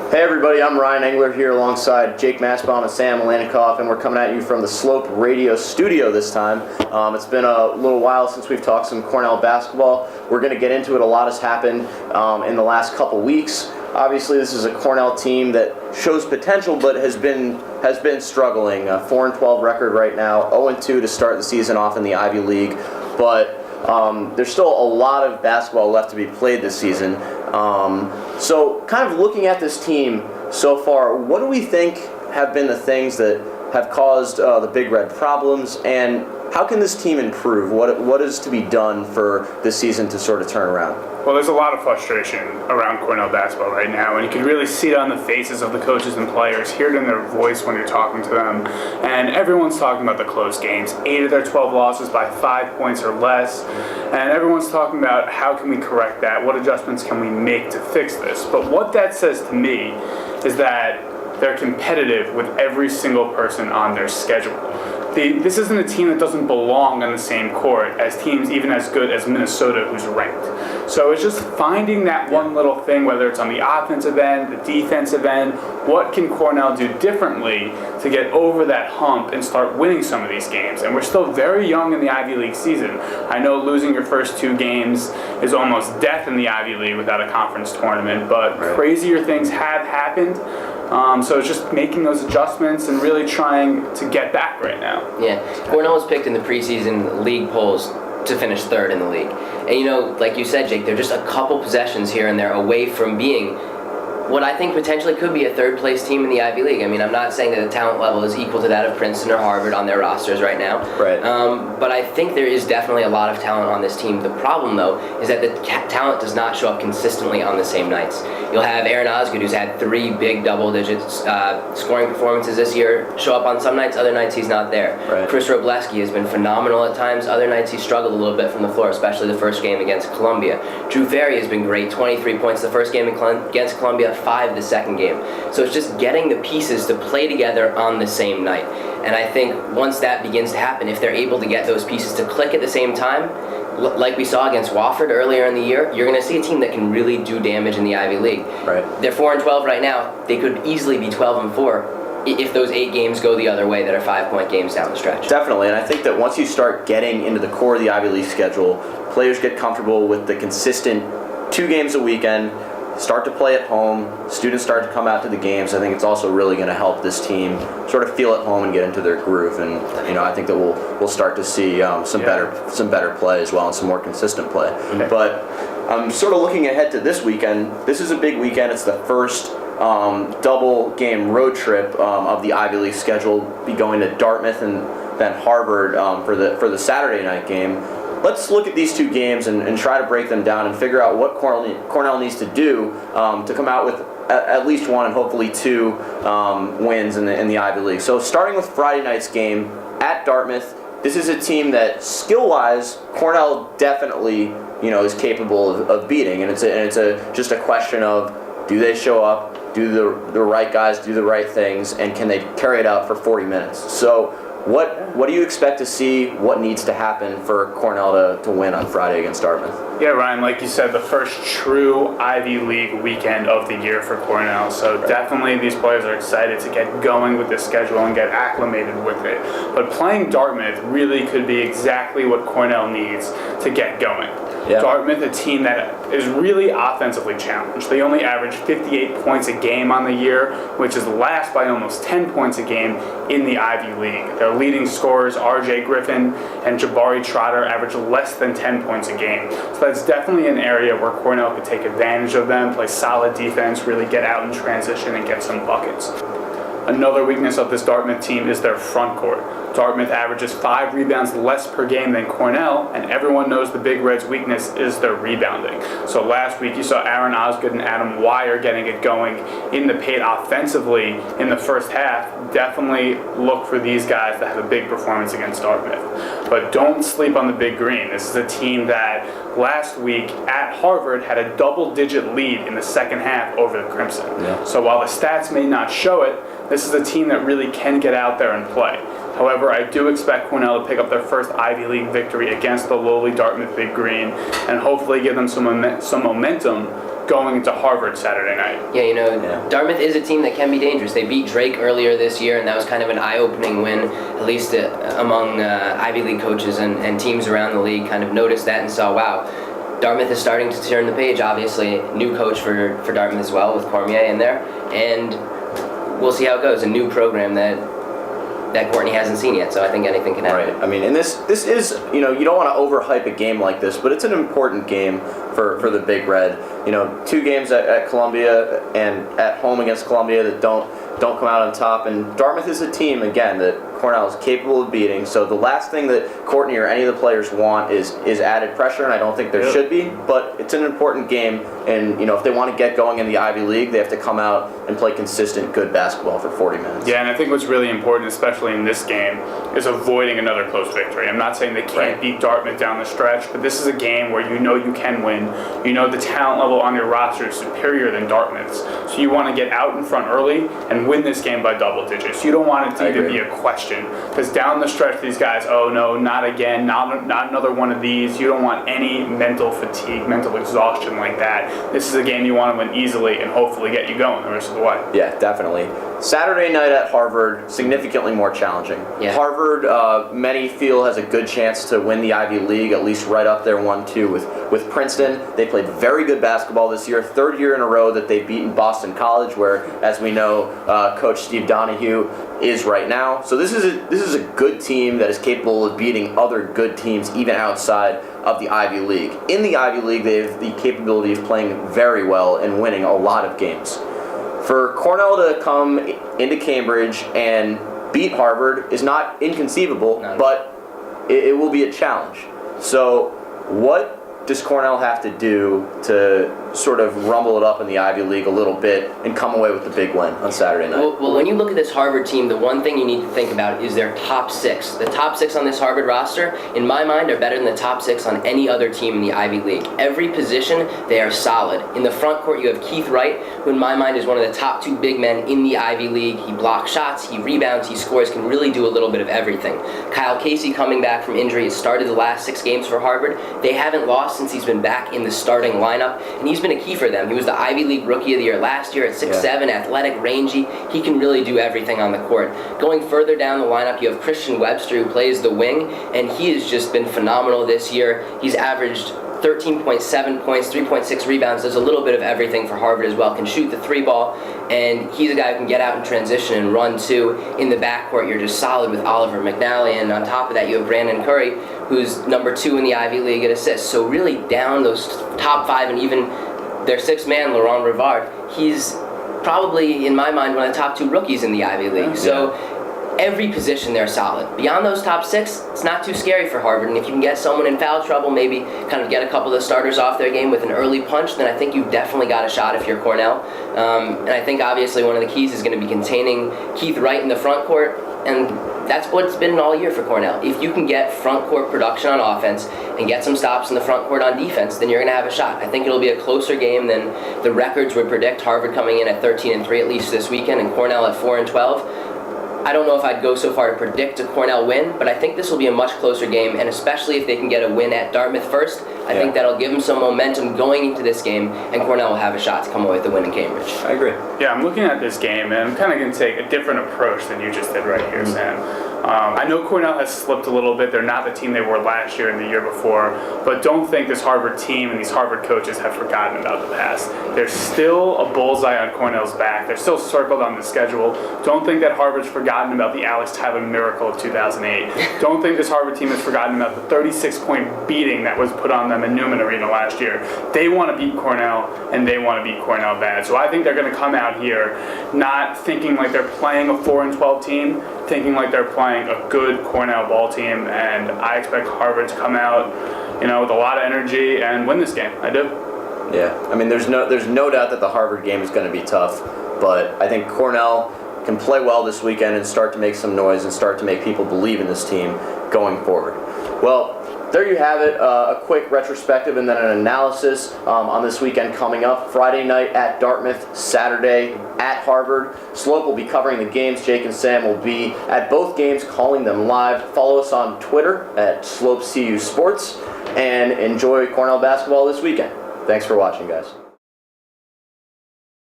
Hey everybody, I'm Ryan Engler here alongside Jake Mastbaum and Sam Aleinikoff, and we're coming at you from the Slope Radio studio this time. It's been a little while since we've talked some Cornell basketball. We're going to get into it. A lot has happened in the last couple weeks. Obviously, this is a Cornell team that shows potential but has been struggling. 4-12 record right now, 0-2 to start the season off in the Ivy League, but there's still a lot of basketball left to be played this season. So kind of looking at this team so far, what do we think have been the things that have caused the Big Red problems, and how can this team improve? What is to be done for this season to sort of turn around? Well, there's a lot of frustration around Cornell basketball right now, and you can really see it on the faces of the coaches and players, hear it in their voice when you're talking to them, and everyone's talking about the close games. 8 of their 12 losses by 5 points or less, and everyone's talking about how can we correct that, what adjustments can we make to fix this. But what that says to me is that they're competitive with every single person on their schedule. This isn't a team that doesn't belong on the same court as teams even as good as Minnesota, who's ranked. So it's just finding that one little thing, whether it's on the offensive end, the defensive end, what can Cornell do differently to get over that hump and start winning some of these games? And we're still very young in the Ivy League season. I know losing your first 2 games is almost death in the Ivy League without a conference tournament, but crazier things have happened. So it's just making those adjustments and really trying to get back right now. Yeah, Cornell was picked in the preseason league polls to finish 3rd in the league. And like you said, Jake, they're just a couple possessions here and there away from being what I think potentially could be a 3rd place team in the Ivy League. I mean, I'm not saying that the talent level is equal to that of Princeton or Harvard on their rosters right now. Right. But I think there is definitely a lot of talent on this team. The problem, though, is that the talent does not show up consistently on the same nights. You'll have Aaron Osgood, who's had 3 big double-digit scoring performances this year, show up on some nights. Other nights he's not there. Right. Chris Robleski has been phenomenal at times. Other nights he's struggled a little bit from the floor, especially the first game against Columbia. Drew Ferry has been great. 23 points the first game against Columbia, 5 the second game. So it's just getting the pieces to play together on the same night. And I think once that begins to happen, if they're able to get those pieces to click at the same time, like we saw against Wofford earlier in the year, you're going to see a team that can really do damage in the Ivy League. Right. They're 4-12 right now. They could easily be 12-4 if those 8 games go the other way that are 5-point games down the stretch. Definitely, and I think that once you start getting into the core of the Ivy League schedule, players get comfortable with the consistent 2 games a weekend, start to play at home, students start to come out to the games. I think it's also really going to help this team sort of feel at home and get into their groove. And I think that we'll start to see some better play as well, and some more consistent play. Okay. But I'm sort of looking ahead to this weekend. This is a big weekend. It's the first double game road trip of the Ivy League schedule. Be going to Dartmouth and then Harvard for the Saturday night game. Let's look at these 2 games and try to break them down and figure out what Cornell needs to do to come out with at least 1 and hopefully 2 wins in the Ivy League. So starting with Friday night's game at Dartmouth, this is a team that skill-wise Cornell definitely is capable of beating, and it's just a question of, do they show up, do the right guys do the right things, and can they carry it out for 40 minutes? So what do you expect to see? What needs to happen for Cornell to win on Friday against Dartmouth? Yeah, Ryan, like you said, the first true Ivy League weekend of the year for Cornell. So definitely these players are excited to get going with the schedule and get acclimated with it. But playing Dartmouth really could be exactly what Cornell needs to get going. Yeah. Dartmouth, a team that is really offensively challenged. They only average 58 points a game on the year, which is last by almost 10 points a game in the Ivy League. Their leading scorers, R.J. Griffin and Jabari Trotter, average less than 10 points a game. So that's definitely an area where Cornell could take advantage of them, play solid defense, really get out in transition and get some buckets. Another weakness of this Dartmouth team is their front court. Dartmouth averages 5 rebounds less per game than Cornell, and everyone knows the Big Red's weakness is their rebounding. So last week you saw Aaron Osgood and Adam Wire getting it going in the paint offensively in the first half. Definitely look for these guys to have a big performance against Dartmouth. But don't sleep on the Big Green. This is a team that last week at Harvard had a double-digit lead in the second half over the Crimson. Yeah. So while the stats may not show it, this is a team that really can get out there and play. However, I do expect Cornell to pick up their first Ivy League victory against the lowly Dartmouth Big Green and hopefully give them some momentum going into Harvard Saturday night. Yeah, Dartmouth is a team that can be dangerous. They beat Drake earlier this year, and that was kind of an eye-opening win, at least among Ivy League coaches and teams around the league kind of noticed that and saw, wow, Dartmouth is starting to turn the page. Obviously, new coach for Dartmouth as well with Cormier in there, and we'll see how it goes. A new program that Courtney hasn't seen yet, so I think anything can happen. Right. I mean, and this is, you don't want to overhype a game like this, but it's an important game for the Big Red. 2 games at Columbia and at home against Columbia that don't come out on top, and Dartmouth is a team, again, that Cornell is capable of beating, so the last thing that Courtney or any of the players want is added pressure, and I don't think there should be, but it's an important game, and if they want to get going in the Ivy League, they have to come out and play consistent, good basketball for 40 minutes. Yeah, and I think what's really important, especially in this game, is avoiding another close victory. I'm not saying they can't beat Dartmouth down the stretch, but this is a game where you can win. The talent level on your roster is superior than Dartmouth's, so you want to get out in front early and win this game by double digits. You don't want it to even be a question, because down the stretch, these guys, oh no, not again, not another one of these. You don't want any mental fatigue, mental exhaustion like that. This is a game you want to win easily and hopefully get you going the rest of the way. Yeah, definitely. Saturday night at Harvard, significantly more challenging. Yeah. Harvard, many feel, has a good chance to win the Ivy League, at least right up there 1-2 with Princeton. They played very good basketball this year, 3rd year in a row that they've beaten Boston College, where, as we know, Coach Steve Donahue is right now. So this is a good team that is capable of beating other good teams even outside of the Ivy League. In the Ivy League, they have the capability of playing very well and winning a lot of games. For Cornell to come into Cambridge and beat Harvard is not inconceivable, but it will be a challenge. So what does Cornell have to do to sort of rumble it up in the Ivy League a little bit and come away with the big win on Saturday night? Well, when you look at this Harvard team, the one thing you need to think about is their top 6. The top 6 on this Harvard roster, in my mind, are better than the top 6 on any other team in the Ivy League. Every position, they are solid. In the front court, you have Keith Wright, who in my mind is one of the top 2 big men in the Ivy League. He blocks shots, he rebounds, he scores, can really do a little bit of everything. Kyle Casey, coming back from injury, has started the last 6 games for Harvard. They haven't lost since he's been back in the starting lineup, and he's been a key for them. He was the Ivy League Rookie of the Year last year at 6'7", athletic, rangy. He can really do everything on the court. Going further down the lineup, you have Christian Webster, who plays the wing, and he has just been phenomenal this year. He's averaged 13.7 points, 3.6 rebounds, does a little bit of everything for Harvard as well, can shoot the 3 ball, and he's a guy who can get out in transition and run too. In the backcourt, you're just solid with Oliver McNally, and on top of that, you have Brandon Curry, who's number 2 in the Ivy League at assists. So really down those top 5, and even their 6th man, Laurent Rivard, he's probably, in my mind, one of the top 2 rookies in the Ivy League. So every position they're solid. Beyond those top 6, it's not too scary for Harvard, and if you can get someone in foul trouble, maybe kind of get a couple of the starters off their game with an early punch, then I think you've definitely got a shot if you're Cornell. And I think obviously one of the keys is going to be containing Keith Wright in the front court, and that's what it's been all year for Cornell. If you can get front court production on offense and get some stops in the front court on defense, then you're going to have a shot. I think it'll be a closer game than the records would predict. Harvard coming in at 13-3 at least this weekend, and Cornell at 4-12. I don't know if I'd go so far to predict a Cornell win, but I think this will be a much closer game, and especially if they can get a win at Dartmouth first, I think that'll give them some momentum going into this game, and Cornell will have a shot to come away with the win in Cambridge. I agree. Yeah, I'm looking at this game, and I'm kind of going to take a different approach than you just did right here, Sam. I know Cornell has slipped a little bit. They're not the team they were last year and the year before, but don't think this Harvard team and these Harvard coaches have forgotten about the past. There's still a bullseye on Cornell's back. They're still circled on the schedule. Don't think that Harvard's forgotten about the Alex Tyler miracle of 2008. Don't think this Harvard team has forgotten about the 36-point beating that was put on them in Newman Arena last year. They want to beat Cornell, and they want to beat Cornell bad. So I think they're going to come out here not thinking like they're playing a 4-12 team, thinking like they're playing a good Cornell ball team, and I expect Harvard to come out, with a lot of energy and win this game. I do. Yeah, I mean, there's no doubt that the Harvard game is going to be tough, but I think Cornell can play well this weekend and start to make some noise and start to make people believe in this team going forward. Well, there you have it, a quick retrospective and then an analysis on this weekend coming up. Friday night at Dartmouth, Saturday at Harvard. Slope will be covering the games. Jake and Sam will be at both games, calling them live. Follow us on Twitter at SlopeCU Sports, and enjoy Cornell basketball this weekend. Thanks for watching, guys.